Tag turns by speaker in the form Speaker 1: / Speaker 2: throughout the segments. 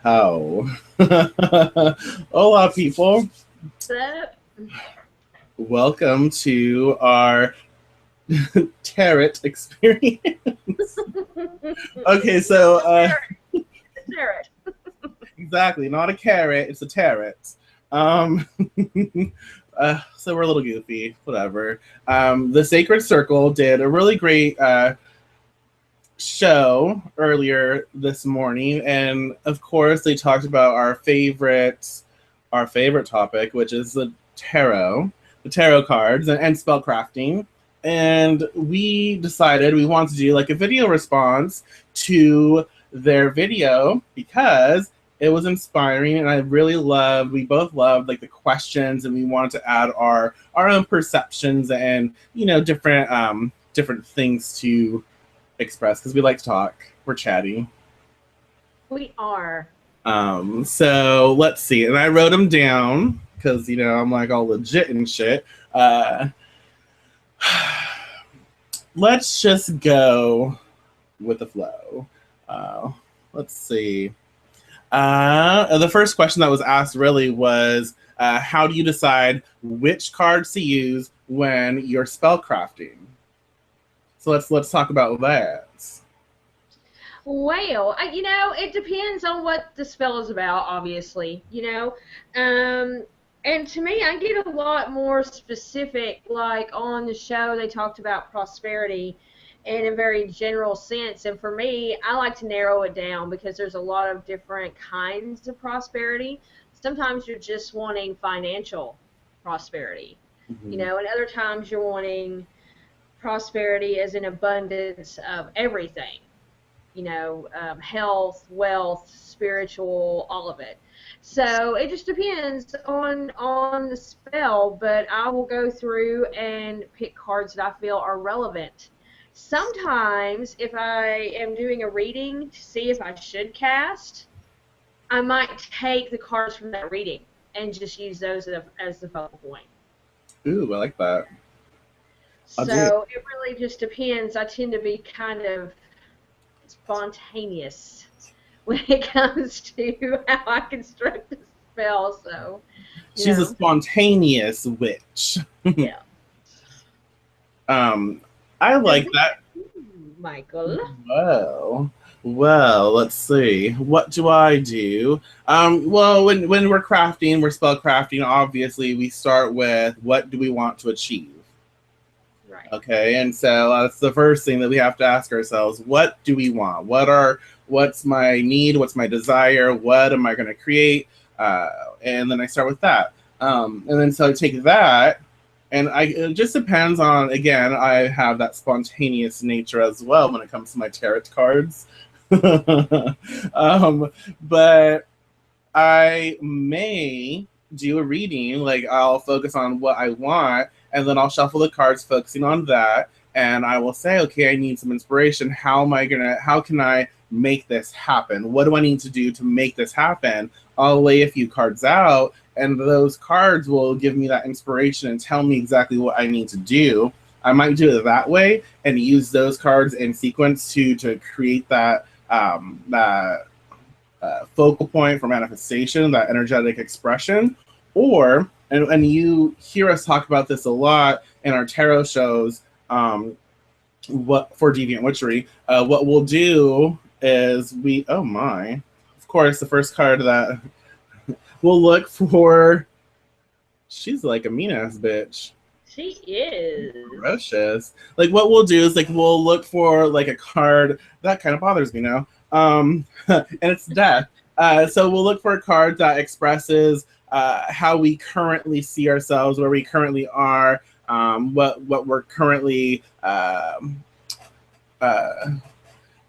Speaker 1: How? Hola, people.
Speaker 2: What's up?
Speaker 1: Welcome to our tarot experience. Okay, so
Speaker 2: Carrot.
Speaker 1: exactly, not a carrot, it's a tarot. Um, so we're a little goofy, whatever. The Sacred Circle did a really great show earlier this morning, and of course they talked about our favorite topic, which is the tarot cards and spellcrafting. And we decided we want to do like a video response to their video because it was inspiring, and we both loved like the questions, and we wanted to add our own perceptions and different things to express because we like to talk. We're chatty.
Speaker 2: We are.
Speaker 1: So let's see. And I wrote them down because, I'm like all legit and shit. Let's just go with the flow. Let's see. The first question that was asked really was, how do you decide which cards to use when you're spellcrafting? So let's talk about that.
Speaker 2: Well, it depends on what the spell is about, obviously, and to me, I get a lot more specific, like on the show, they talked about prosperity in a very general sense, and for me, I like to narrow it down because there's a lot of different kinds of prosperity. Sometimes you're just wanting financial prosperity, and other times you're wanting prosperity as an abundance of everything, health, wealth, spiritual, all of it. So it just depends on the spell, but I will go through and pick cards that I feel are relevant. Sometimes if I am doing a reading to see if I should cast, I might take the cards from that reading and just use those as the focal point.
Speaker 1: Ooh, I like that.
Speaker 2: So it really just depends. I tend to be kind of spontaneous when it comes to how I construct a spell. So
Speaker 1: she's a spontaneous witch.
Speaker 2: Yeah.
Speaker 1: I like that.
Speaker 2: Michael.
Speaker 1: Well, let's see. What do I do? Well, when we're crafting, we're spell crafting, obviously we start with what do we want to achieve?
Speaker 2: Right.
Speaker 1: Okay, and so that's the first thing that we have to ask ourselves. What do we want? What's my need? What's my desire? What am I going to create? And then I start with that. And then so I take that, and it just depends on, again, I have that spontaneous nature as well when it comes to my tarot cards. But I may do a reading, like I'll focus on what I want, and then I'll shuffle the cards focusing on that, and I will say, okay, I need some inspiration. How can I make this happen? What do I need to do to make this happen? I'll lay a few cards out, and those cards will give me that inspiration and tell me exactly what I need to do. I might do it that way and use those cards in sequence to create that focal point for manifestation, that energetic expression. Or, and you hear us talk about this a lot in our tarot shows, what for Deviant Witchery, what we'll do is of course, the first card that we'll look for, she's like a mean-ass bitch.
Speaker 2: She is.
Speaker 1: Ferocious. Like, what we'll do is, like, we'll look for, like, a card that kind of bothers me now. And it's death. So we'll look for a card that expresses how we currently see ourselves, where we currently are, what we're currently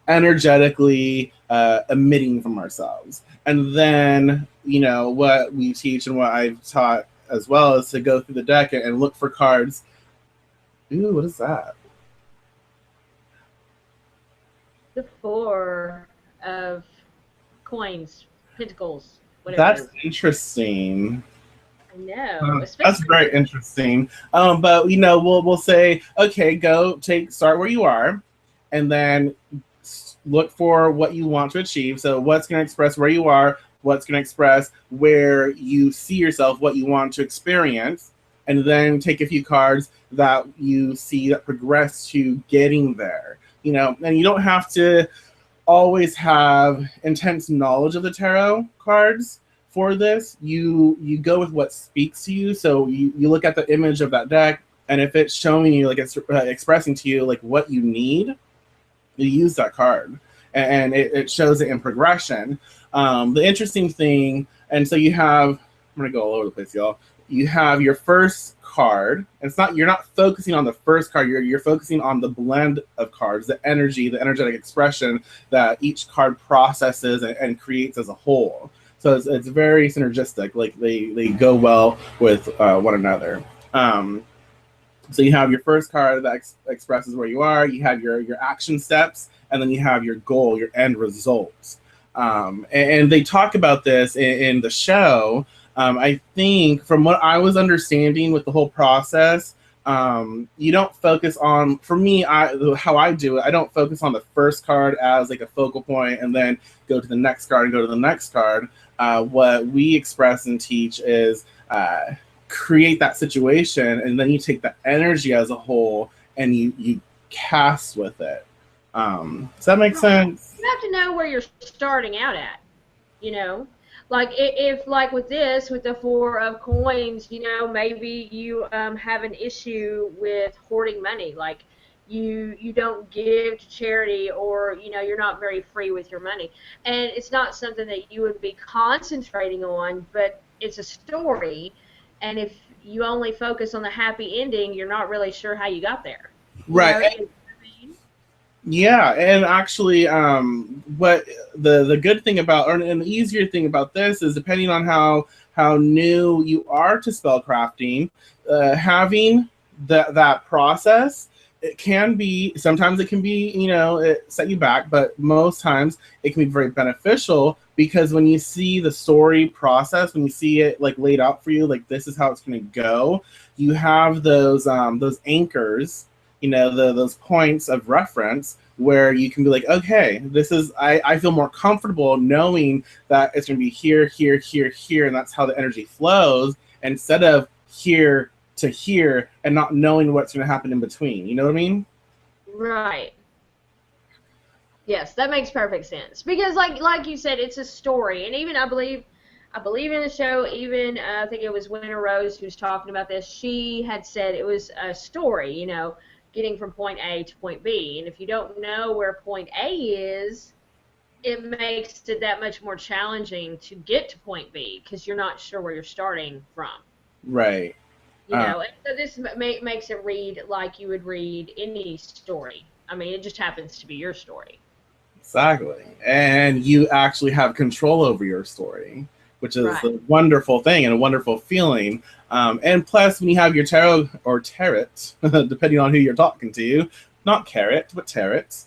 Speaker 1: energetically emitting from ourselves. And then, what we teach and what I've taught as well is to go through the deck and look for cards. Ooh, what is that?
Speaker 2: The 4 of coins, pentacles, whatever.
Speaker 1: That's interesting.
Speaker 2: I know.
Speaker 1: That's very interesting. But we'll say, okay, start where you are, and then look for what you want to achieve. So what's going to express where you are, what's going to express where you see yourself, what you want to experience, and then take a few cards that you see that progress to getting there. You know, and you don't have to always have intense knowledge of the tarot cards for this. You go with what speaks to you. So you look at the image of that deck, and if it's showing you, like it's expressing to you like what you need, you use that card, and it shows it in progression. The interesting thing, and so you have, I'm gonna go all over the place, y'all. You have your first card. It's not, you're not focusing on the first card. You're focusing on the blend of cards, the energy, the energetic expression that each card processes and creates as a whole. So it's very synergistic. Like they go well with one another. So you have your first card that expresses where you are. You have your action steps, and then you have your goal, your end results. And they talk about this in the show. I think from what I was understanding with the whole process, you don't focus on, for me, how I do it, I don't focus on the first card as like a focal point and then go to the next card and go to the next card. What we express and teach is create that situation, and then you take the energy as a whole and you cast with it. Does that make sense?
Speaker 2: You have to know where you're starting out at, you know? Like if like with this, with the Four of Coins, you know, maybe you have an issue with hoarding money. Like you don't give to charity, or you know, you're not very free with your money, and it's not something that you would be concentrating on, but it's a story, and if you only focus on the happy ending, you're not really sure how you got there.
Speaker 1: Right. Yeah, and actually, what the good thing about, or an easier thing about this is, depending on how new you are to spellcrafting, having that process, it can be, sometimes it can be, you know, it set you back, but most times it can be very beneficial, because when you see the story process, when you see it like laid out for you, like this is how it's going to go, you have those anchors, you know, those points of reference where you can be like, okay, this is, I feel more comfortable knowing that it's going to be here, here, here, here, and that's how the energy flows, instead of here to here and not knowing what's going to happen in between. You know what I mean?
Speaker 2: Right. Yes, that makes perfect sense. Because like you said, it's a story, and even I believe in the show, even I think it was Winter Rose who was talking about this. She had said it was a story, you know, getting from point A to point B. And if you don't know where point A is, it makes it that much more challenging to get to point B, because you're not sure where you're starting from.
Speaker 1: Right.
Speaker 2: You know, and so this makes it read like you would read any story. I mean, it just happens to be your story.
Speaker 1: Exactly. And you actually have control over your story, which is
Speaker 2: Right.
Speaker 1: a wonderful thing and a wonderful feeling. And plus, when you have your tarot or tarot, depending on who you're talking to, not carrot, but tarots,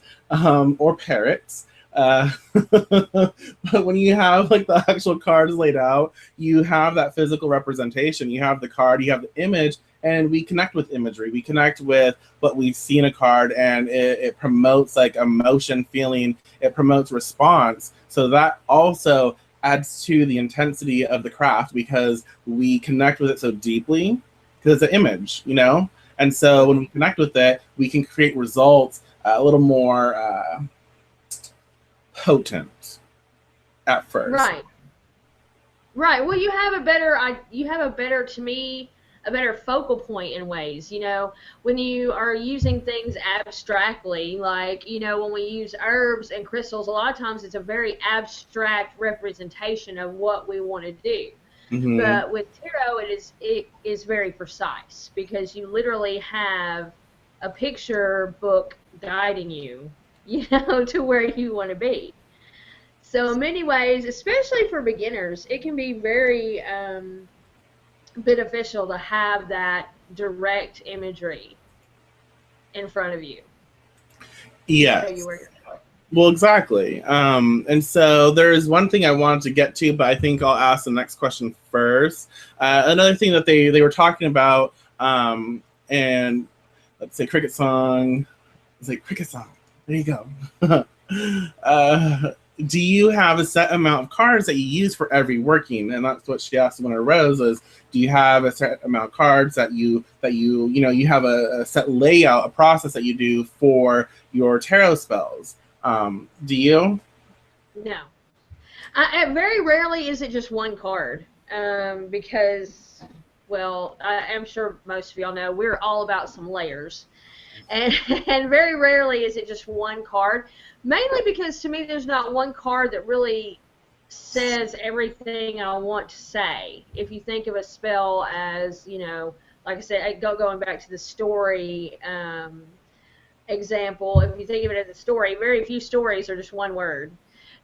Speaker 1: or parrots. But when you have like the actual cards laid out, you have that physical representation. You have the card, you have the image, and we connect with imagery. We connect with what we see in a card, and it promotes like emotion, feeling. It promotes response. So that also adds to the intensity of the craft, because we connect with it so deeply, because it's an image, you know? And so when we connect with it, we can create results a little more potent at first.
Speaker 2: Right. Right. Well, you have a better, to me, a better focal point in ways, you know, when you are using things abstractly, like, you know, when we use herbs and crystals, a lot of times it's a very abstract representation of what we want to do.
Speaker 1: Mm-hmm.
Speaker 2: But with tarot, it is very precise, because you literally have a picture book guiding you, you know, to where you want to be. So in many ways, especially for beginners, it can be very beneficial to have that direct imagery in front of you.
Speaker 1: Yes.
Speaker 2: Show you where you're going.
Speaker 1: Well, exactly. And so there's one thing I wanted to get to, but I think I'll ask the next question first. Another thing that they were talking about, and let's say cricket song. It's like cricket song. There you go. Do you have a set amount of cards that you use for every working? And that's what she asked when I rose is, do you have a set amount of cards that you have a set layout, a process that you do for your tarot spells? Do you?
Speaker 2: No. Very rarely is it just one card, because, well, I'm sure most of y'all know we're all about some layers, and and very rarely is it just one card. Mainly because to me, there's not one card that really says everything I want to say. If you think of a spell as, like I said, going back to the story example, if you think of it as a story, very few stories are just one word.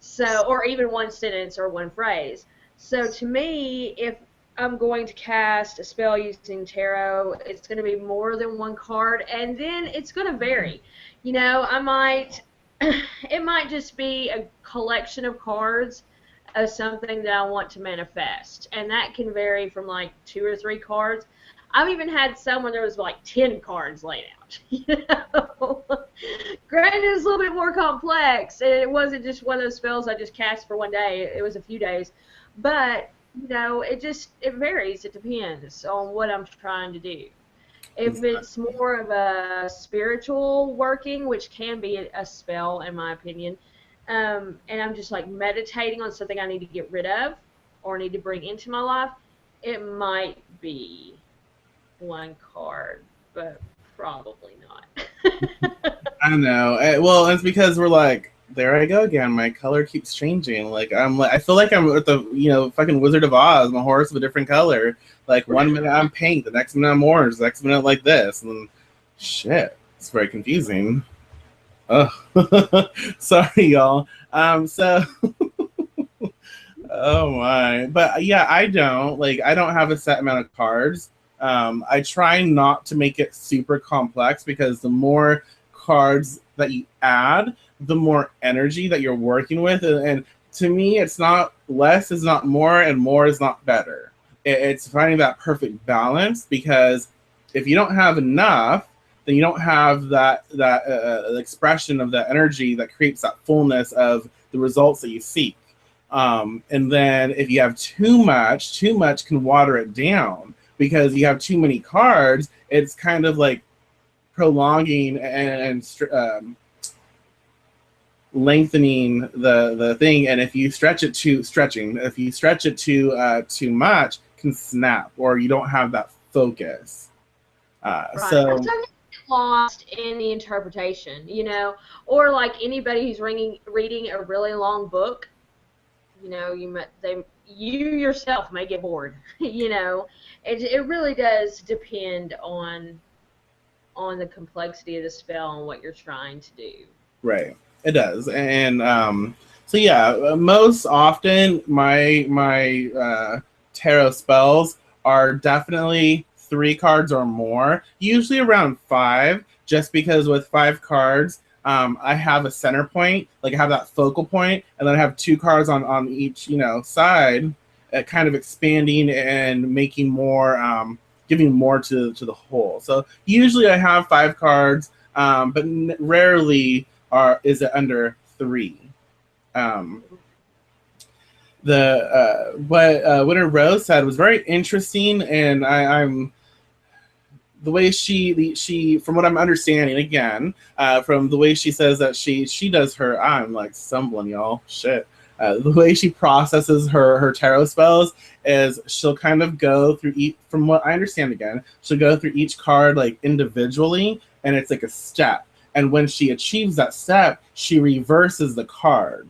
Speaker 2: So, or even one sentence or one phrase. So to me, if I'm going to cast a spell using tarot, it's going to be more than one card, and then it's going to vary. I might, it might just be a collection of cards of something that I want to manifest, and that can vary from like 2 or 3 cards. I've even had some where there was like 10 cards laid out. Granted, it's a little bit more complex, and it wasn't just one of those spells I just cast for one day. It was a few days, but it varies. It depends on what I'm trying to do. If it's more of a spiritual working, which can be a spell in my opinion, and I'm just like meditating on something I need to get rid of or need to bring into my life, it might be one card, but probably not.
Speaker 1: I don't know. Well, it's because we're like, there I go again. My color keeps changing. I feel like I'm with the fucking Wizard of Oz. My horse of a different color. Like 1 minute I'm pink, the next minute I'm orange, the next minute like this, and then, shit, it's very confusing. Ugh. Sorry, y'all. So. Oh my. But yeah, I don't have a set amount of cards. I try not to make it super complex because the more cards that you add, the more energy that you're working with. And to me, it's not less is not more and more is not better. It's finding that perfect balance, because if you don't have enough, then you don't have that expression of that energy that creates that fullness of the results that you seek. And then if you have too much can water it down, because you have too many cards. It's kind of like prolonging and lengthening the thing. And if you stretch it too much, can snap, or you don't have that focus.
Speaker 2: Right.
Speaker 1: So
Speaker 2: I'm starting to get lost in the interpretation, or like anybody who's reading a really long book. You yourself may get bored. It really does depend on the complexity of the spell and what you're trying to do.
Speaker 1: right, it does. And so yeah, most often my tarot spells are definitely 3 cards or more, usually around 5, just because with 5 cards, I have a center point, like I have that focal point, and then I have 2 cards on each, side, kind of expanding and making more, giving more to the whole. So usually I have 5 cards, but rarely is it under 3. What Rose said was very interesting, and I'm the way she from what I'm understanding, again, from the way she says that she does her, I'm like stumbling, y'all, shit. The way she processes her tarot spells is she'll kind of go through each, from what I understand, again, she'll go through each card like individually, and it's like a step. And when she achieves that step, she reverses the card.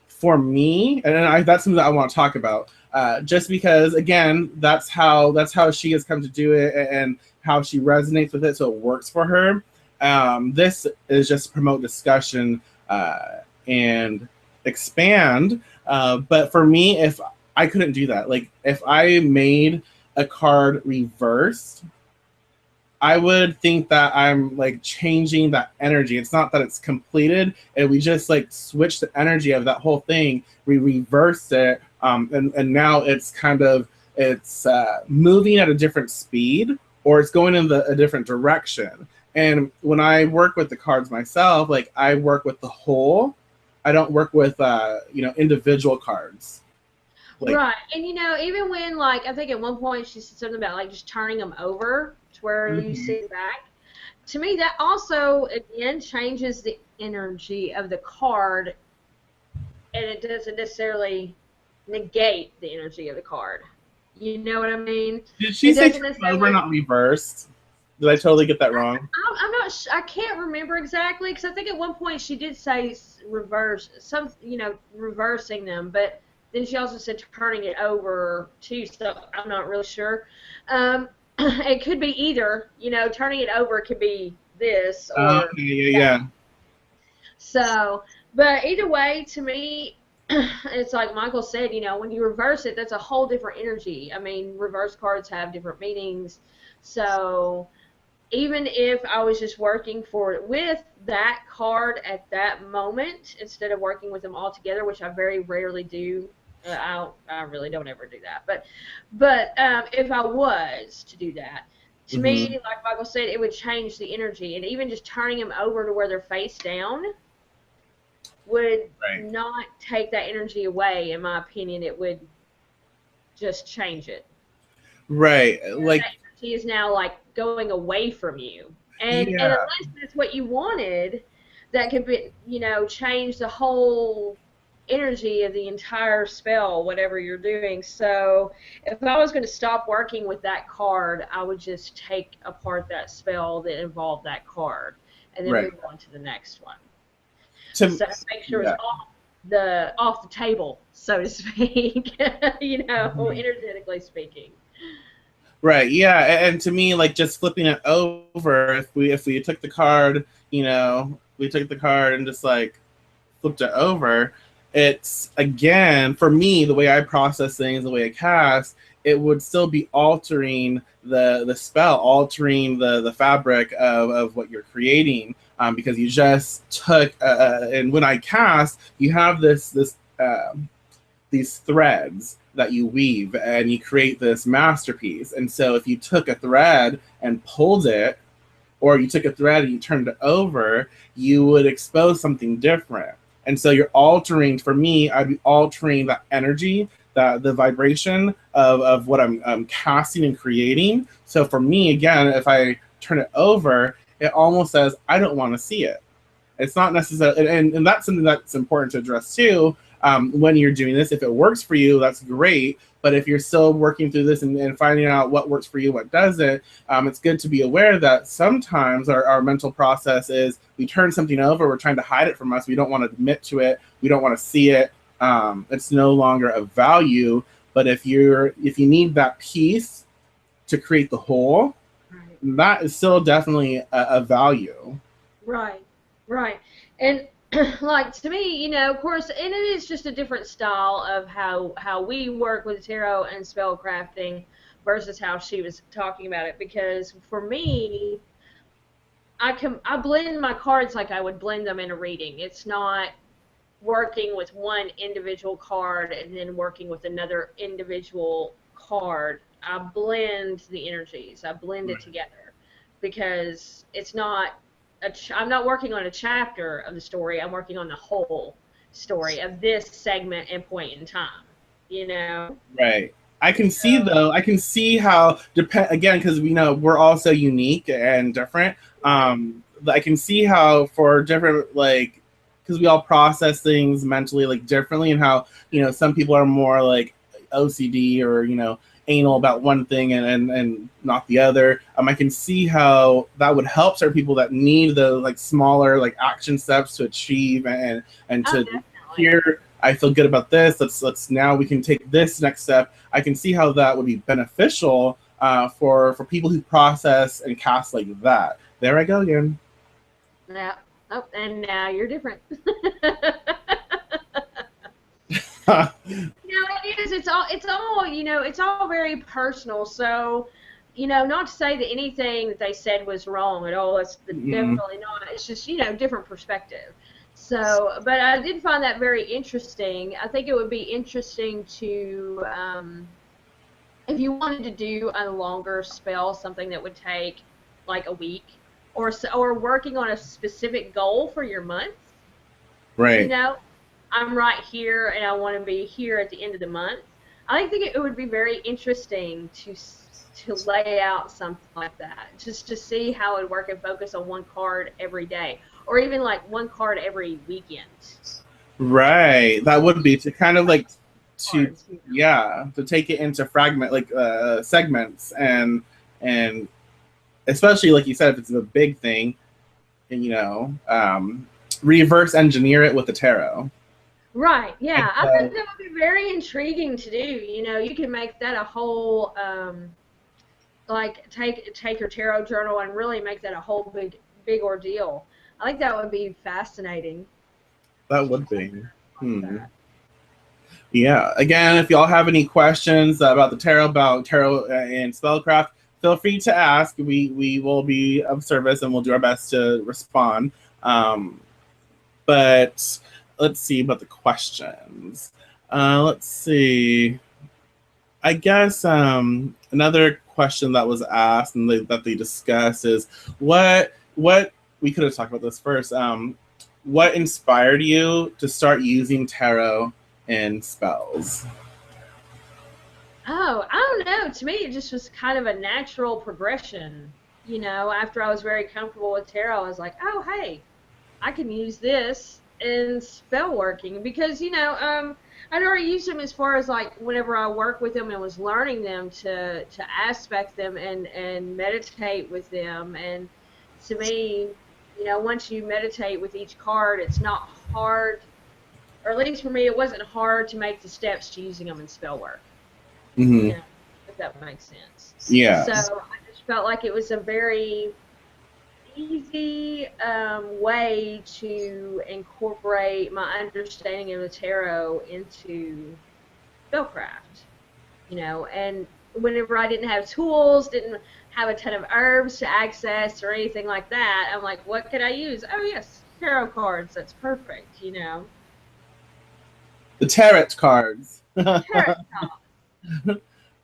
Speaker 1: For me, and that's something that I want to talk about. Just because, again, that's how she has come to do it, and how she resonates with it, so it works for her. This is just to promote discussion and expand. But for me, if I couldn't do that, like if I made a card reversed, I would think that I'm like changing that energy. It's not that it's completed, and we just like switch the energy of that whole thing. We reverse it, and now it's kind of moving at a different speed, or it's going in a different direction. And when I work with the cards myself, like I work with the whole. I don't work with individual cards. Like,
Speaker 2: Right. And even when, like, I think at one point she said something about like just turning them over to where you
Speaker 1: mhm.
Speaker 2: see the back. To me, that also again changes the energy of the card, and it doesn't necessarily negate the energy of the card. You know what I mean?
Speaker 1: Did she
Speaker 2: It
Speaker 1: say
Speaker 2: doesn't
Speaker 1: turn over,
Speaker 2: necessarily.
Speaker 1: not reversed? Did I totally get that wrong?
Speaker 2: I'm not. I can't remember exactly because I think at one point she did say reverse some. Reversing them, but then she also said turning it over too. So I'm not really sure. It could be either. Turning it over could be this or
Speaker 1: Okay, yeah,
Speaker 2: that.
Speaker 1: yeah.
Speaker 2: So, but either way, to me, it's like Michael said. When you reverse it, that's a whole different energy. I mean, reverse cards have different meanings. So even if I was just working with that card at that moment instead of working with them all together, which I very rarely do. I really don't ever do that. But if I was to do that, to me,
Speaker 1: Hmm.
Speaker 2: like Michael said, it would change the energy, and even just turning them over to where they're face down would
Speaker 1: Right.
Speaker 2: not take that energy away. In my opinion, it would just change it.
Speaker 1: Right. Like,
Speaker 2: That energy is now like going away from you. And
Speaker 1: yeah.
Speaker 2: unless that's what you wanted, that could be change the whole energy of the entire spell, whatever you're doing. So if I was going to stop working with that card, I would just take apart that spell that involved that card and then
Speaker 1: Right.
Speaker 2: move on to the next one.
Speaker 1: To
Speaker 2: So make sure it's
Speaker 1: yeah.
Speaker 2: off the table, so to speak.
Speaker 1: Mhm.
Speaker 2: Energetically speaking.
Speaker 1: Right. Yeah. And to me, like just flipping it over, if we took the card, we took the card and just like flipped it over, it's again for me the way I process things, the way I cast, it would still be altering the spell, altering the fabric of what you're creating, because you just took and when I cast, you have these threads that you weave and you create this masterpiece. And so if you took a thread and pulled it, or you took a thread and you turned it over, you would expose something different. And so you're altering, for me, I'd be altering that energy, that the vibration of what I'm casting and creating. So for me, again, if I turn it over, it almost says, I don't want to see it. It's not necessarily, and that's something that's important to address too. When you're doing this, if it works for you, that's great. But if you're still working through this and finding out what works for you, what doesn't, it's good to be aware that sometimes our mental process is we turn something over, we're trying to hide it from us, we don't want to admit to it, we don't want to see it. It's no longer of value. But if you need that piece to create the whole,
Speaker 2: Right.
Speaker 1: that is still definitely a value.
Speaker 2: Right, right. And like to me, of course, and it is just a different style of how we work with tarot and spell crafting versus how she was talking about it. Because for me, I blend my cards like I would blend them in a reading. It's not working with one individual card and then working with another individual card. I blend the energies. I blend it together because it's not I'm not working on a chapter of the story. I'm working on the whole story of this segment and point in time. You know.
Speaker 1: Right. I can see
Speaker 2: So,
Speaker 1: though. I can see how depend again because we know we're all so unique and different.
Speaker 2: right.
Speaker 1: I can see how for different like because we all process things mentally like differently, and how some people are more like OCD or anal about one thing and not the other. I can see how that would help certain people that need the like smaller like action steps to achieve and
Speaker 2: Oh,
Speaker 1: to
Speaker 2: definitely.
Speaker 1: here I feel good about this. Let's now we can take this next step. I can see how that would be beneficial for people who process and cast like that. There I go again.
Speaker 2: Yeah. Oh, and now you're different. It is. It's all very personal. So, not to say that anything that they said was wrong at all. It's
Speaker 1: Mm,
Speaker 2: definitely not. It's just, different perspective. So, but I did find that very interesting. I think it would be interesting to, if you wanted to do a longer spell, something that would take like a week or working on a specific goal for your month.
Speaker 1: Right.
Speaker 2: You know, I'm right here and I want to be here at the end of the month. I think it would be very interesting to lay out something like that, just to see how it would work and focus on one card every day, or even like one card every weekend.
Speaker 1: Right. That would be to kind of like
Speaker 2: Cards,
Speaker 1: to take it into fragment segments and especially like you said, if it's a big thing, and reverse engineer it with the tarot.
Speaker 2: Right, yeah. I think that would be very intriguing to do. You can make that a whole, like, take your tarot journal and really make that a whole big ordeal. I think that would be fascinating.
Speaker 1: That would be. Yeah. Again, if y'all have any questions about the tarot, about tarot and spellcraft, feel free to ask. We will be of service and we'll do our best to respond. But let's see about the questions. Let's see. I guess another question that was asked and that they discussed is what we could have talked about this first. What inspired you to start using tarot in spells?
Speaker 2: Oh, I don't know. To me, it just was kind of a natural progression. After I was very comfortable with tarot, I was like, oh, hey, I can use this in spell working because, I'd already used them as far as like whenever I worked with them and was learning them to aspect them and meditate with them. And to me, once you meditate with each card, it's not hard, or at least for me, it wasn't hard to make the steps to using them in spell work.
Speaker 1: Mm-hmm.
Speaker 2: If that makes sense.
Speaker 1: Yeah.
Speaker 2: So I just felt like it was a very easy way to incorporate my understanding of the tarot into spellcraft. And whenever I didn't have tools, didn't have a ton of herbs to access or anything like that, I'm like, what could I use? Oh yes, tarot cards. That's perfect.
Speaker 1: The tarot cards.
Speaker 2: Tarot cards.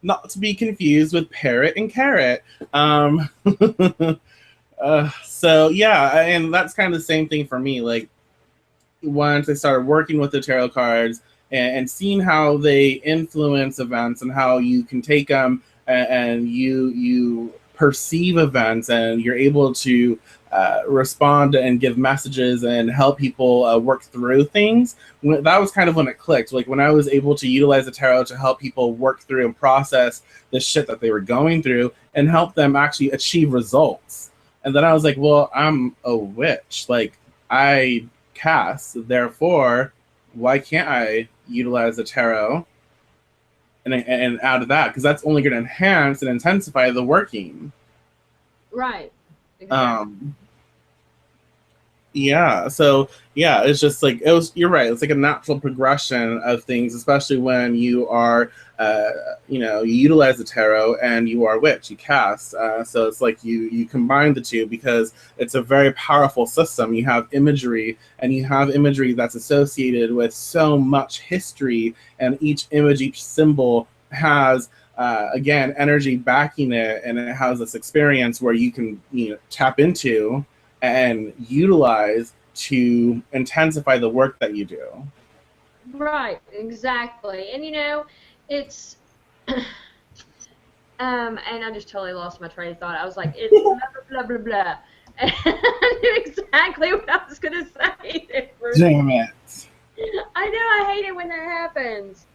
Speaker 1: Not to be confused with parrot and carrot. So yeah, and that's kind of the same thing for me. Like once I started working with the tarot cards and seeing how they influence events and how you can take them and you perceive events and you're able to respond and give messages and help people work through things. That was kind of when it clicked. Like when I was able to utilize the tarot to help people work through and process the shit that they were going through and help them actually achieve results. And then I was like, well, I'm a witch. Like, I cast. Therefore, why can't I utilize the tarot and out of that? Because that's only going to enhance and intensify the working.
Speaker 2: Right. Exactly.
Speaker 1: Yeah. So, yeah, it's just like, you're right. It's like a natural progression of things, especially when you are, you utilize the tarot and you are a witch, you cast. So it's like you combine the two because it's a very powerful system. You have imagery and you have imagery that's associated with so much history, and each image, each symbol has, again, energy backing it, and it has this experience where you can tap into and utilize to intensify the work that you do.
Speaker 2: Right, exactly. And it's and I just totally lost my train of thought. I was like, it's blah blah blah blah. And I knew exactly what I was gonna say there.
Speaker 1: Damn it.
Speaker 2: I know, I hate it when that happens.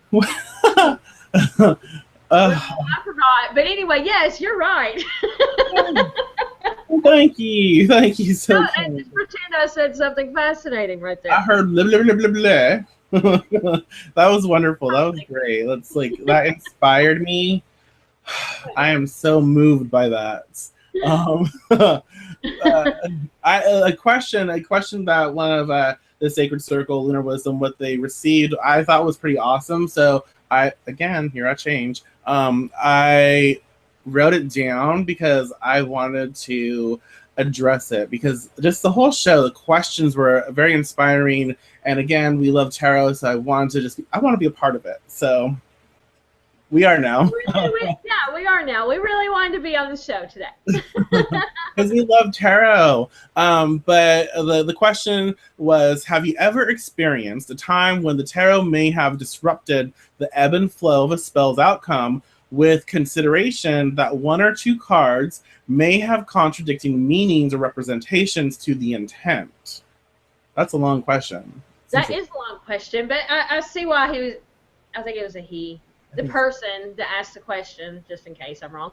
Speaker 2: I forgot. But anyway, yes, you're right.
Speaker 1: Thank you so much.
Speaker 2: And just pretend I said something fascinating right there.
Speaker 1: I heard blah blah blah blah blah. That was wonderful. That was great. That's like, that inspired me. I am so moved by that. A question that one of the Sacred Circle Lunar Wisdom, what they received, I thought was pretty awesome. So I change. I wrote it down because I wanted to address it, because just the whole show, the questions were very inspiring, and again, we love tarot, so I want to be a part of it. So We are now.
Speaker 2: Yeah, we are now. We really wanted to be on the show today.
Speaker 1: Because we love tarot. But the question was, have you ever experienced a time when the tarot may have disrupted the ebb and flow of a spell's outcome with consideration that one or two cards may have contradicting meanings or representations to the intent? That's a long question.
Speaker 2: That is a long question, but I see why he was. I think it was a he. The person that asked the question, just in case I'm wrong,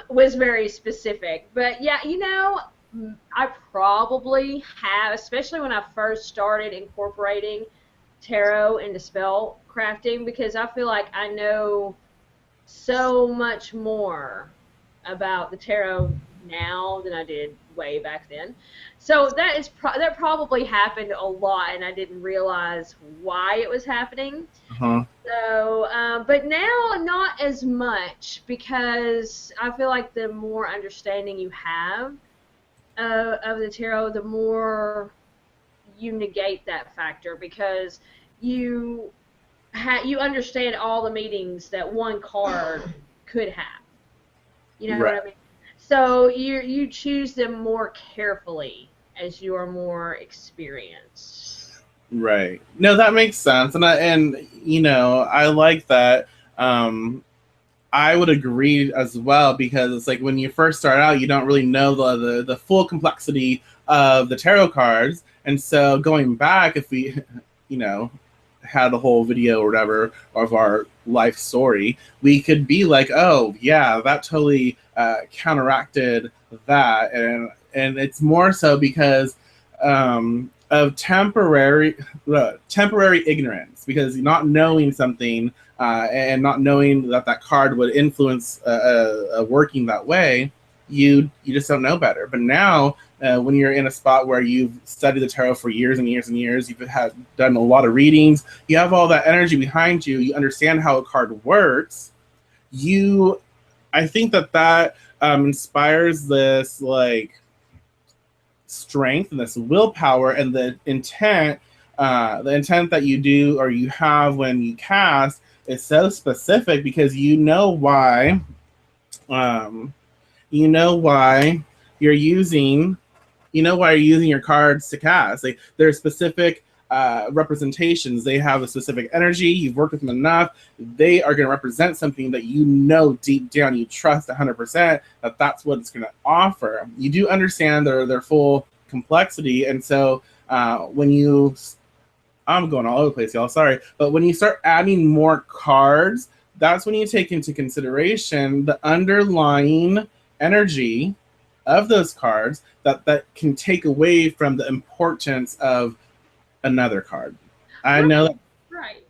Speaker 2: was very specific. But yeah, I probably have, especially when I first started incorporating tarot into spell crafting, because I feel like I know so much more about the tarot now than I did way back then. So that probably happened a lot, and I didn't realize why it was happening.
Speaker 1: Uh-huh.
Speaker 2: So, but now not as much, because I feel like the more understanding you have of the tarot, the more you negate that factor, because you you understand all the meanings that one card could have. You know
Speaker 1: Right.
Speaker 2: what I mean? So you choose them more carefully as you are more experienced.
Speaker 1: Right. No, that makes sense, and I like that. I would agree as well, because it's like when you first start out, you don't really know the full complexity of the tarot cards, and so going back, if we, had a whole video or whatever of our life story, we could be like, oh yeah, that totally counteracted that, and it's more so because of temporary ignorance, because not knowing something and not knowing that card would influence working that way, you just don't know better. But now, when you're in a spot where you've studied the tarot for years and years and years, you've done a lot of readings, you have all that energy behind you, you understand how a card works. I think that inspires this like strength and this willpower, and the intent that you do or you have when you cast is so specific, because you know why you're using your cards to cast. Like, there's specific representations. They have a specific energy. You've worked with them enough. They are going to represent something that deep down, you trust 100% that that's what it's going to offer. You do understand their full complexity, and so I'm going all over the place, y'all. Sorry, but when you start adding more cards, that's when you take into consideration the underlying energy of those cards that can take away from the importance of another card. I know that.
Speaker 2: Right.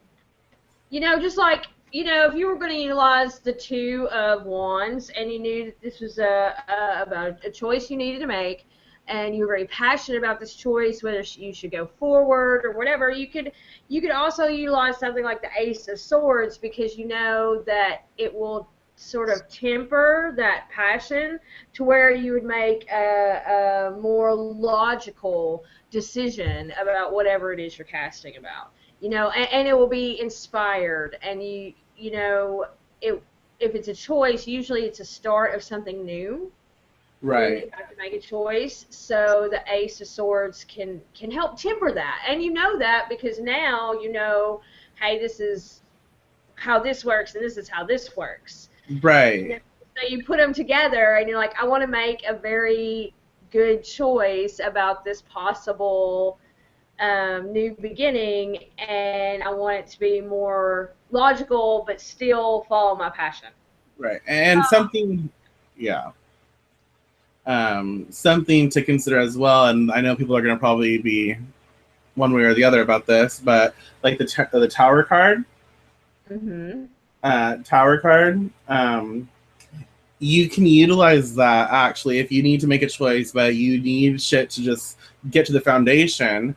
Speaker 2: Just like, if you were going to utilize the Two of Wands, and you knew that this was about a choice you needed to make, and you were very passionate about this choice, whether you should go forward or whatever, you could also utilize something like the Ace of Swords, because you know that it will sort of temper that passion to where you would make a more logical decision about whatever it is you're casting about. And it will be inspired, and if it's a choice, usually it's a start of something new.
Speaker 1: Right.
Speaker 2: You have to make a choice, so the Ace of Swords can help temper that, and that because now hey, this is how this works, and this is how this works.
Speaker 1: Right.
Speaker 2: So you put them together, and you're like, I want to make a very good choice about this possible new beginning, and I want it to be more logical, but still follow my passion.
Speaker 1: Right. And something to consider as well, and I know people are going to probably be one way or the other about this, but like the Tower card, Tower card, you can utilize that actually if you need to make a choice, but you need shit to just get to the foundation.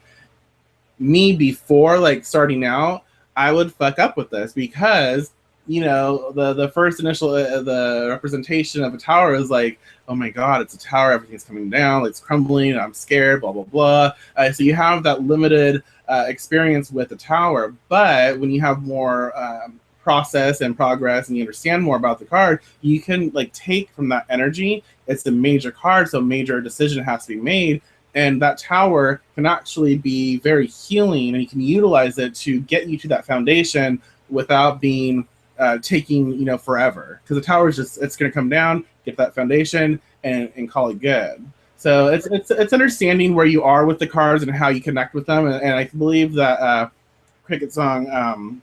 Speaker 1: Me, before like starting out, I would fuck up with this, because the first initial the representation of a tower is like, oh my god, it's a tower, everything's coming down, it's crumbling, I'm scared, blah blah blah. So you have that limited experience with the tower. But when you have more process and progress and you understand more about the card, you can like take from that energy. It's a major card, so a major decision has to be made. And that tower can actually be very healing, and you can utilize it to get you to that foundation without being taking, you know, forever. Because the tower is just, it's going to come down, get that foundation, and call it good. So it's understanding where you are with the cards and how you connect with them. And I believe that Cricket Song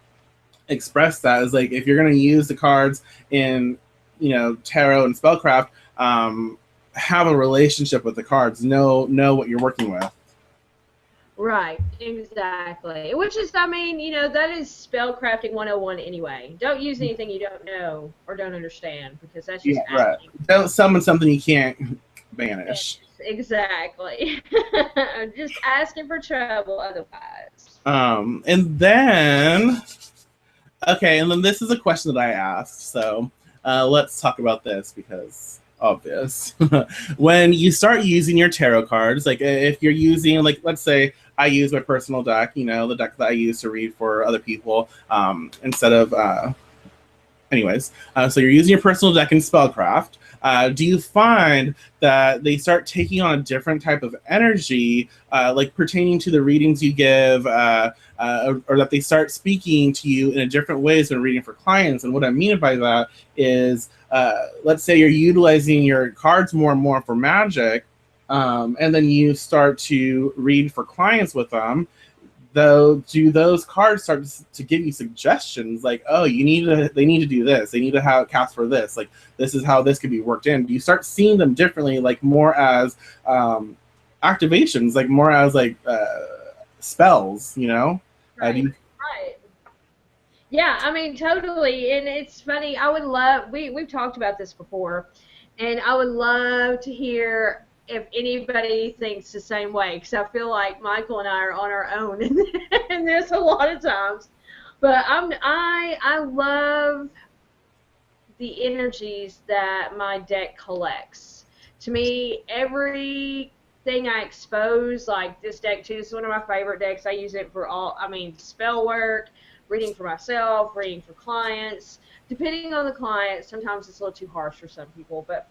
Speaker 1: expressed that as like, if you're going to use the cards in, you know, tarot and spellcraft, have a relationship with the cards, know what you're working with.
Speaker 2: Right, exactly. Which is, I mean, you know, that is spellcrafting 101 anyway. Don't use anything you don't know or don't understand, because that's just
Speaker 1: right. Don't summon something you can't banish.
Speaker 2: Yes, exactly. Just asking for trouble otherwise.
Speaker 1: And then, okay, and then this is a question that I asked, so let's talk about this because obvious. When you start using your tarot cards, like if you're using, like, let's say I use my personal deck, you know, the deck that I use to read for other people, instead of anyways, so you're using your personal deck in Spellcraft. Do you find that they start taking on a different type of energy, like pertaining to the readings you give, or that they start speaking to you in a different ways when reading for clients? And what I mean by that is, let's say you're utilizing your cards more and more for magic, and then you start to read for clients with them. Though, do those cards start to give you suggestions like, oh, they need to do this, they need to have cast for this, like this is how this could be worked in? Do you start seeing them differently, like more as activations, like more as like spells, you know?
Speaker 2: Right. Right. Yeah, I mean, totally. And it's funny, I would love, we've talked about this before, and I would love to hear if anybody thinks the same way, because I feel like Michael and I are on our own in this a lot of times. But I love the energies that my deck collects. To me, everything I expose, like this deck too, this is one of my favorite decks. I use it for all, I mean, spell work, reading for myself, reading for clients. Depending on the client, sometimes it's a little too harsh for some people, but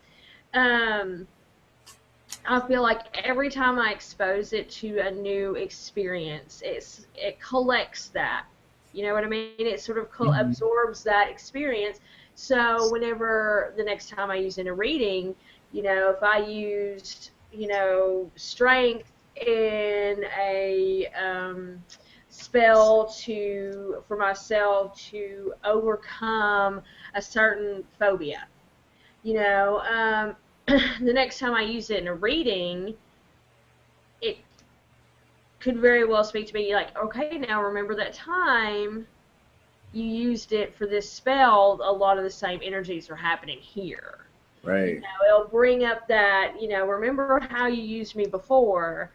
Speaker 2: I feel like every time I expose it to a new experience, it collects that. You know what I mean? It sort of absorbs that experience. So whenever the next time I use in a reading, you know, if I used, you know, strength in a spell for myself to overcome a certain phobia, you know, the next time I use it in a reading, it could very well speak to me like, okay, now remember that time you used it for this spell, a lot of the same energies are happening here.
Speaker 1: Right.
Speaker 2: You know, it'll bring up that, you know, remember how you used me before?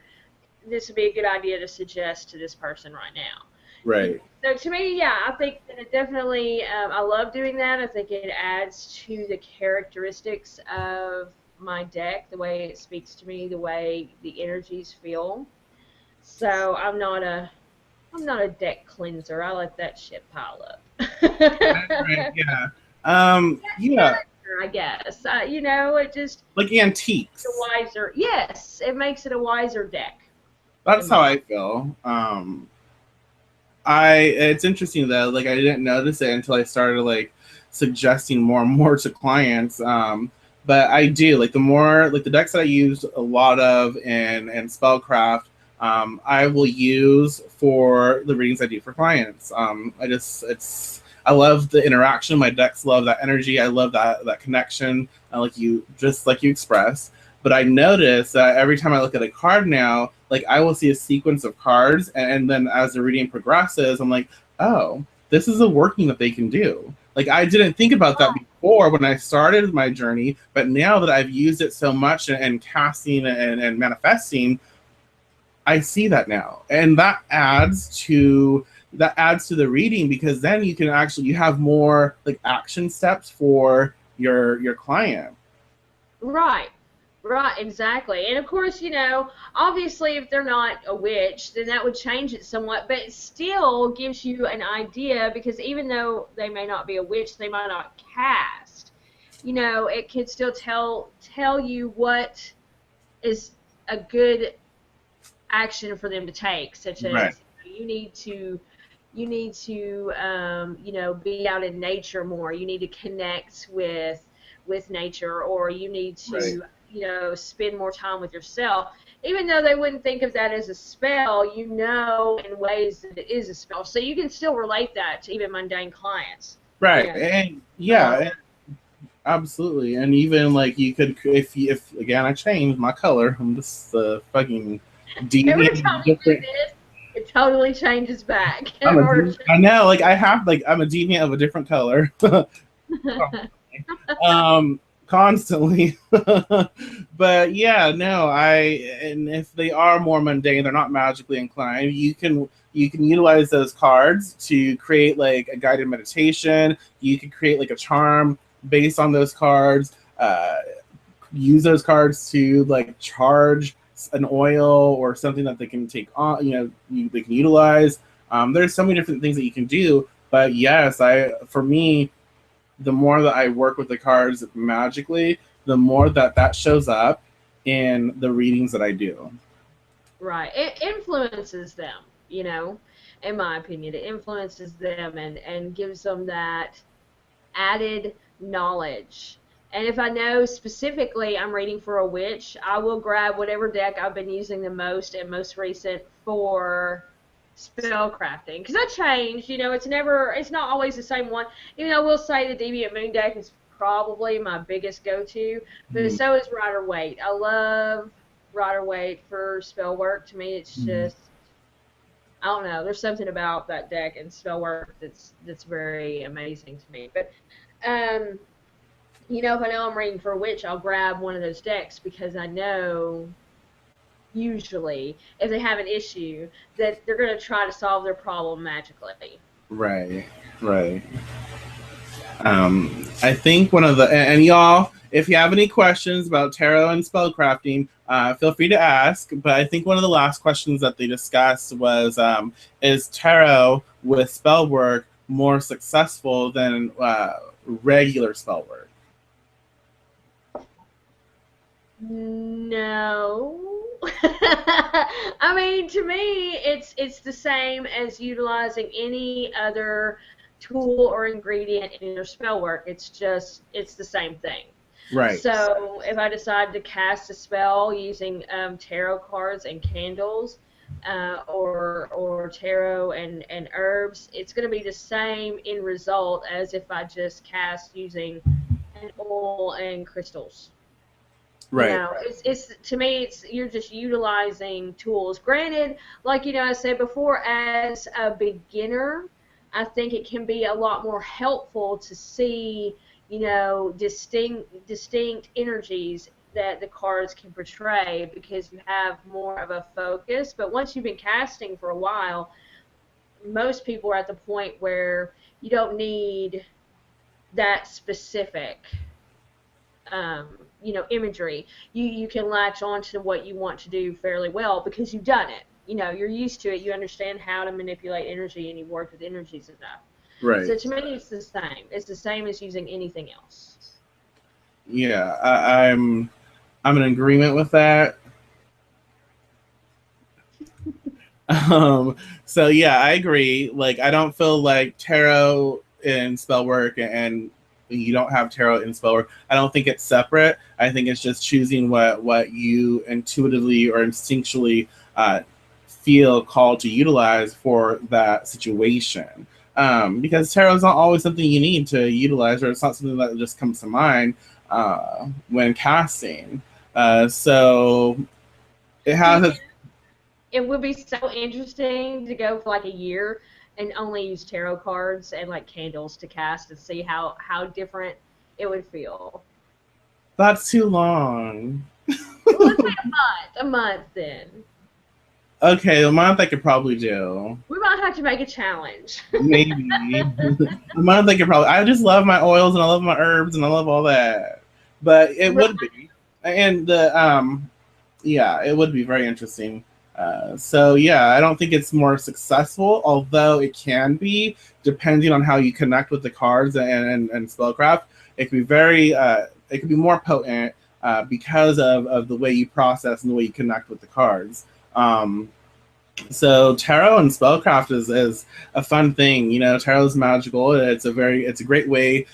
Speaker 2: This would be a good idea to suggest to this person right now.
Speaker 1: Right.
Speaker 2: So to me, yeah, I think that it definitely, I love doing that. I think it adds to the characteristics of my deck, the way it speaks to me, the way the energies feel. So I'm not a deck cleanser. I let that shit pile up.
Speaker 1: Right, yeah. Yeah.
Speaker 2: I guess. You know, it just
Speaker 1: like antiques.
Speaker 2: a wiser. Yes, it makes it a wiser deck.
Speaker 1: That's how I feel. It's interesting though. Like I didn't notice it until I started like suggesting more and more to clients. But I do, like the more, like the decks that I use a lot of in Spellcraft, I will use for the readings I do for clients. I love the interaction. My decks love that energy. I love that connection, like you express. But I notice that every time I look at a card now, like I will see a sequence of cards, and then as the reading progresses, I'm like, oh, this is a working that they can do. Like I didn't think about that before when I started my journey, but now that I've used it so much and casting and manifesting, I see that now, and that adds to the reading, because then you can actually, you have more like action steps for your client.
Speaker 2: Right. Right, exactly. And of course, you know, obviously if they're not a witch, then that would change it somewhat, but it still gives you an idea because even though they may not be a witch, they might not cast. You know, it could still tell you what is a good action for them to take, such
Speaker 1: Right.
Speaker 2: as you need to you know, be out in nature more. You need to connect with nature, or you need
Speaker 1: Right.
Speaker 2: to, you know, spend more time with yourself. Even though they wouldn't think of that as a spell, you know, in ways that it is a spell. So you can still relate that to even mundane clients. You
Speaker 1: Right.
Speaker 2: know,
Speaker 1: And
Speaker 2: I love
Speaker 1: yeah,
Speaker 2: that.
Speaker 1: absolutely. And even like you could, if again, I changed my color. I'm just fucking
Speaker 2: Every
Speaker 1: deviant
Speaker 2: time
Speaker 1: of
Speaker 2: you do
Speaker 1: different.
Speaker 2: this, it totally changes back.
Speaker 1: I'm a
Speaker 2: Or
Speaker 1: I know, like I have, like I'm a deviant of a different color. um Constantly. But yeah, no, and if they are more mundane, they're not magically inclined, you can utilize those cards to create like a guided meditation. You can create like a charm based on those cards. Use those cards to like charge an oil or something that they can take on, they can utilize. There's so many different things that you can do, but yes, for me, the more that I work with the cards magically, the more that shows up in the readings that I do.
Speaker 2: right. It influences them, you know, in my opinion. It influences them and gives them that added knowledge. And if I know specifically I'm reading for a witch, I will grab whatever deck I've been using the most and most recent for spellcrafting. Because I change, you know, it's not always the same one. Even though I will say the Deviant Moon deck is probably my biggest go-to, but
Speaker 1: Mm-hmm.
Speaker 2: so is Rider Waite. I love Rider Waite for spell work. To me, it's just, I don't know. There's something about that deck and spell work that's very amazing to me. But um, you know, if I know I'm reading for a witch, I'll grab one of those decks because I know usually if they have an issue that they're going to try to solve their problem magically.
Speaker 1: Right, right. I think one of and y'all, if you have any questions about tarot and spellcrafting, feel free to ask. But I think one of the last questions that they discussed was, is tarot with spell work more successful than regular spell work?
Speaker 2: No. I mean, to me, it's the same as utilizing any other tool or ingredient in your spell work. It's the same thing.
Speaker 1: Right,
Speaker 2: So if I decide to cast a spell using tarot cards and candles, or tarot and herbs, it's going to be the same in result as if I just cast using an oil and crystals. You
Speaker 1: right,
Speaker 2: know, it's to me, it's you're just utilizing tools. Granted, like, you know, I said before, as a beginner, I think it can be a lot more helpful to see, you know, distinct energies that the cards can portray because you have more of a focus. But once you've been casting for a while, most people are at the point where you don't need that specific, you know, imagery. You can latch on to what you want to do fairly well because you've done it. You know, you're used to it. You understand how to manipulate energy, and you've worked with energies enough.
Speaker 1: right.
Speaker 2: So to me, it's the same. It's the same as using anything else.
Speaker 1: Yeah, I'm in agreement with that. So yeah, I agree. Like, I don't feel like tarot in spell work and you don't have tarot in spell work. I don't think it's separate. I think it's just choosing what you intuitively or instinctually feel called to utilize for that situation. Because tarot is not always something you need to utilize, or it's not something that just comes to mind when casting. So it
Speaker 2: Do you
Speaker 1: has
Speaker 2: think
Speaker 1: its.
Speaker 2: it would be so interesting to go for like a year and only use tarot cards and like candles to cast and see how different it would feel?
Speaker 1: That's too long.
Speaker 2: Well, let's say a month then.
Speaker 1: Okay, a month I could probably do.
Speaker 2: We might have to make a challenge.
Speaker 1: Maybe. A month I could probably. I just love my oils and I love my herbs and I love all that. But it
Speaker 2: Right.
Speaker 1: would be. and the yeah, it would be very interesting. So yeah, I don't think it's more successful, although it can be, depending on how you connect with the cards and spellcraft. It can be very, it can be more potent because of the way you process and the way you connect with the cards. So tarot and spellcraft is a fun thing. You know, tarot is magical. It's a great way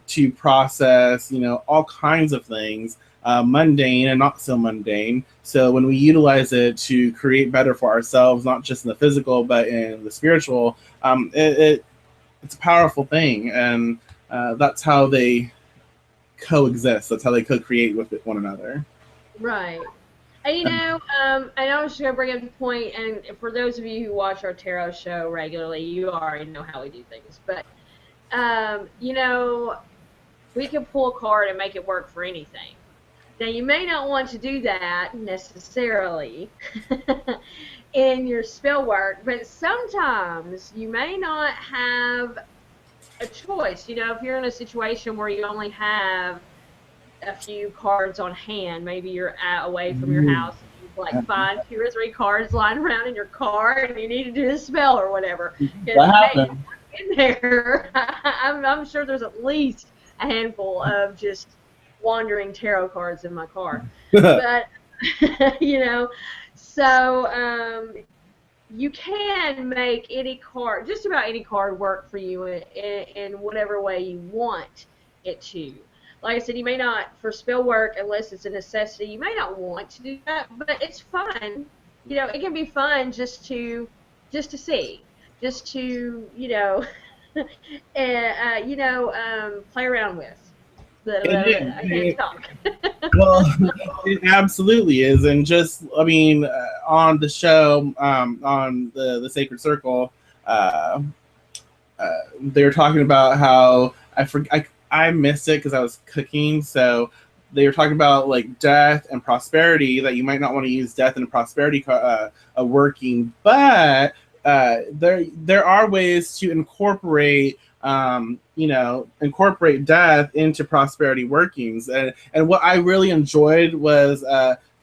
Speaker 1: to process, you know, all kinds of things, mundane and not so mundane. So when we utilize it to create better for ourselves, not just in the physical but in the spiritual, it's a powerful thing, and that's how they coexist. That's how they co-create with one another.
Speaker 2: Right. And and I was just gonna bring up the point, and for those of you who watch our tarot show regularly, you already know how we do things. But we can pull a card and make it work for anything. Now you may not want to do that necessarily in your spell work, but sometimes you may not have a choice. You know, if you're in a situation where you only have a few cards on hand, maybe you're away from your house, and you like find 2 or 3 cards lying around in your car, and you need to do a spell or whatever.
Speaker 1: That happened.
Speaker 2: In there, I'm sure there's at least a handful of just wandering tarot cards in my car. But so you can make any card, just about any card, work for you in whatever way you want it to. Like I said, you may not, for spell work, unless it's a necessity, you may not want to do that, but it's fun. You know, it can be fun just to see, just to, play around with. I can't talk.
Speaker 1: Well, it absolutely is. And just, I mean, on the show, on the Sacred Circle, they were talking about how, I missed it because I was cooking. So they were talking about like death and prosperity, that you might not want to use death and prosperity working, but there are ways to incorporate incorporate death into prosperity workings. And what I really enjoyed was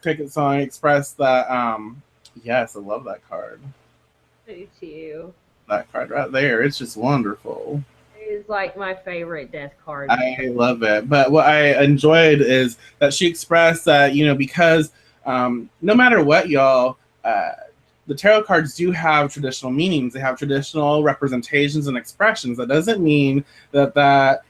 Speaker 1: Cricket Song expressed that yes, I love that card.
Speaker 2: I do too.
Speaker 1: That card right there, it's just wonderful.
Speaker 2: Is like my favorite death card.
Speaker 1: I love it. But what I enjoyed is that she expressed that, because no matter what, y'all, the tarot cards do have traditional meanings. They have traditional representations and expressions. That doesn't mean that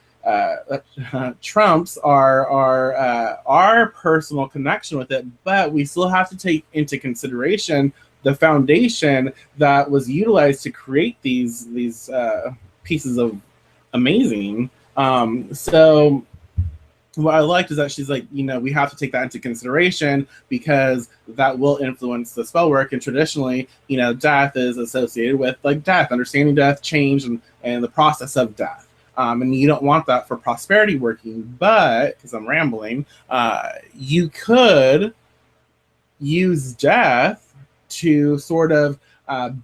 Speaker 1: trumps our personal connection with it, but we still have to take into consideration the foundation that was utilized to create these pieces of amazing. So what I liked is that she's like, we have to take that into consideration because that will influence the spell work. And traditionally, death is associated with like death, understanding death, change, and the process of death. And you don't want that for prosperity working, but because I'm rambling, you could use death to sort of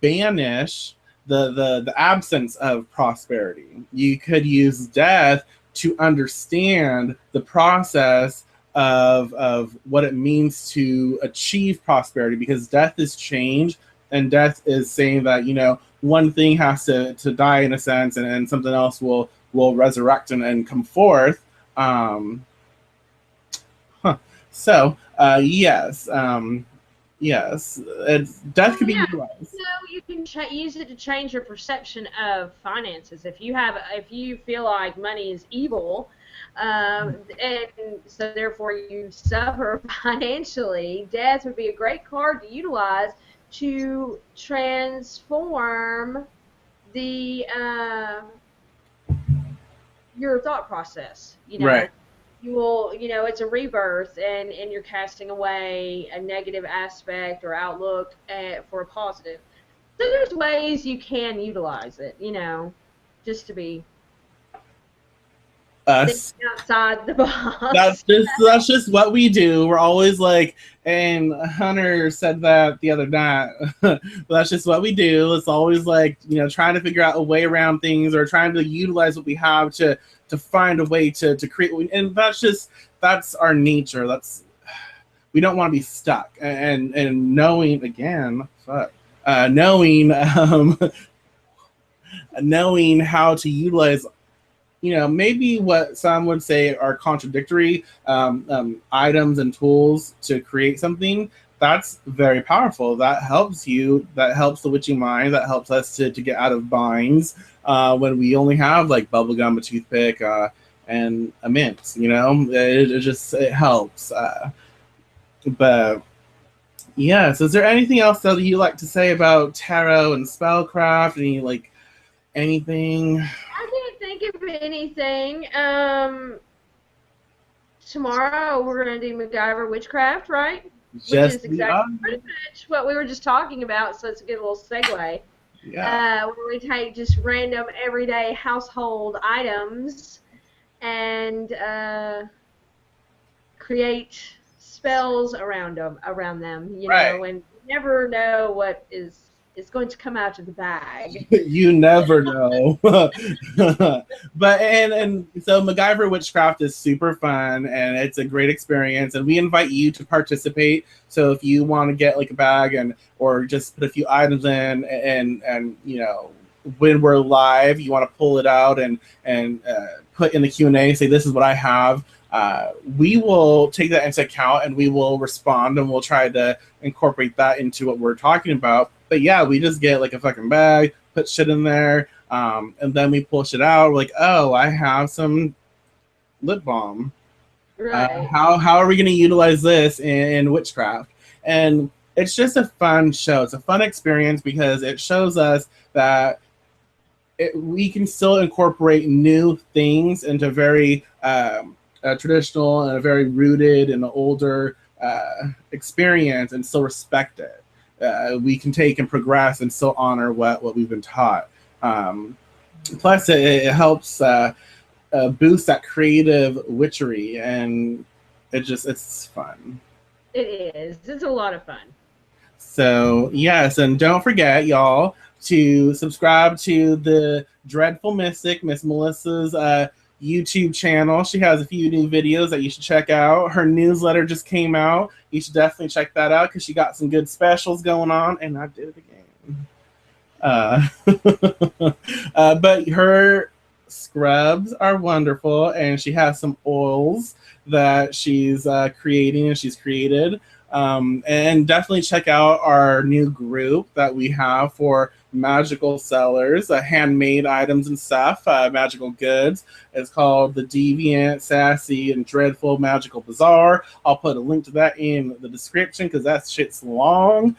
Speaker 1: banish the absence of prosperity. You could use death to understand the process of what it means to achieve prosperity, because death is change, and death is saying that one thing has to die in a sense, and something else will resurrect and come forth. So yes. Yes, death can be utilized.
Speaker 2: You can use it to change your perception of finances. If you feel like money is evil, and so therefore you suffer financially, death would be a great card to utilize to transform your thought process.
Speaker 1: Right.
Speaker 2: You will, it's a rebirth, and you're casting away a negative aspect or outlook for a positive. So there's ways you can utilize it, just to be
Speaker 1: us
Speaker 2: outside the box.
Speaker 1: That's just what we do. We're always like, and Hunter said that the other night, but that's just what we do. It's always like, trying to figure out a way around things, or trying to utilize what we have to find a way to create. And that's just that's our nature. We don't want to be stuck. And knowing again, knowing knowing how to utilize, maybe what some would say are contradictory items and tools to create something. That's very powerful. That helps you. That helps the witching mind. That helps us to get out of binds when we only have like bubblegum, a toothpick, and a mint. It helps. But yes, is there anything else that you like to say about tarot and spellcraft? Anything?
Speaker 2: I can't think of anything. Tomorrow we're gonna do MacGyver witchcraft, right? Which is exactly pretty much what we were just talking about. So it's a good little segue.
Speaker 1: Yeah.
Speaker 2: Where we take just random everyday household items and create spells around them.
Speaker 1: Right.
Speaker 2: And you never know what is going to come out of the bag.
Speaker 1: You never know. But and so MacGyver Witchcraft is super fun and it's a great experience, and we invite you to participate. So if you want to get like a bag or just put a few items in, and when we're live, you want to pull it out and put in the Q&A, say this is what I have. We will take that into account and we will respond and we'll try to incorporate that into what we're talking about. But yeah, we just get like a fucking bag, put shit in there, and then we pull shit out. We're like, oh, I have some lip balm.
Speaker 2: Right.
Speaker 1: How are we going to utilize this in witchcraft? And it's just a fun show. It's a fun experience because it shows us that we can still incorporate new things into very traditional and a very rooted and older experience and still respect it. We can take and progress and still honor what we've been taught. Plus, it helps boost that creative witchery, and it's fun.
Speaker 2: It is. It's a lot of fun.
Speaker 1: So yes, and don't forget, y'all, to subscribe to the Dreadful Mystic, Miss Melissa's YouTube channel. She has a few new videos that you should check out. Her newsletter just came out. You should definitely check that out because she got some good specials going on. And I did it again. But her scrubs are wonderful, and she has some oils that she's creating and she's created. And definitely check out our new group that we have for magical sellers, handmade items and stuff, magical goods. It's called the Deviant, Sassy, and Dreadful Magical Bazaar. I'll put a link to that in the description because that shit's long.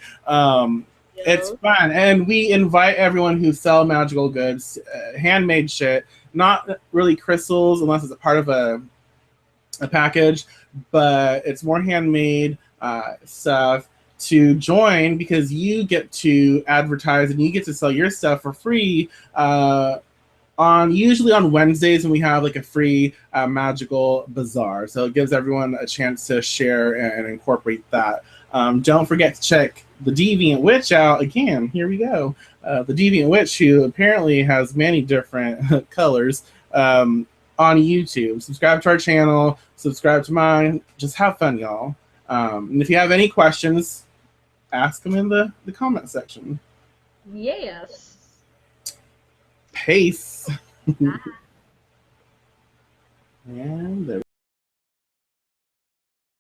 Speaker 1: It's fun, and we invite everyone who sell magical goods, handmade shit, not really crystals unless it's a part of a package, but it's more handmade stuff to join because you get to advertise and you get to sell your stuff for free usually on Wednesdays when we have like a free magical bazaar. So it gives everyone a chance to share and incorporate that. Don't forget to check the Deviant Witch out again. Here we go. The Deviant Witch, who apparently has many different colors, on YouTube. Subscribe to our channel. Subscribe to mine. Just have fun, y'all. And if you have any questions, ask them in the comment section.
Speaker 2: Yes.
Speaker 1: Peace. And there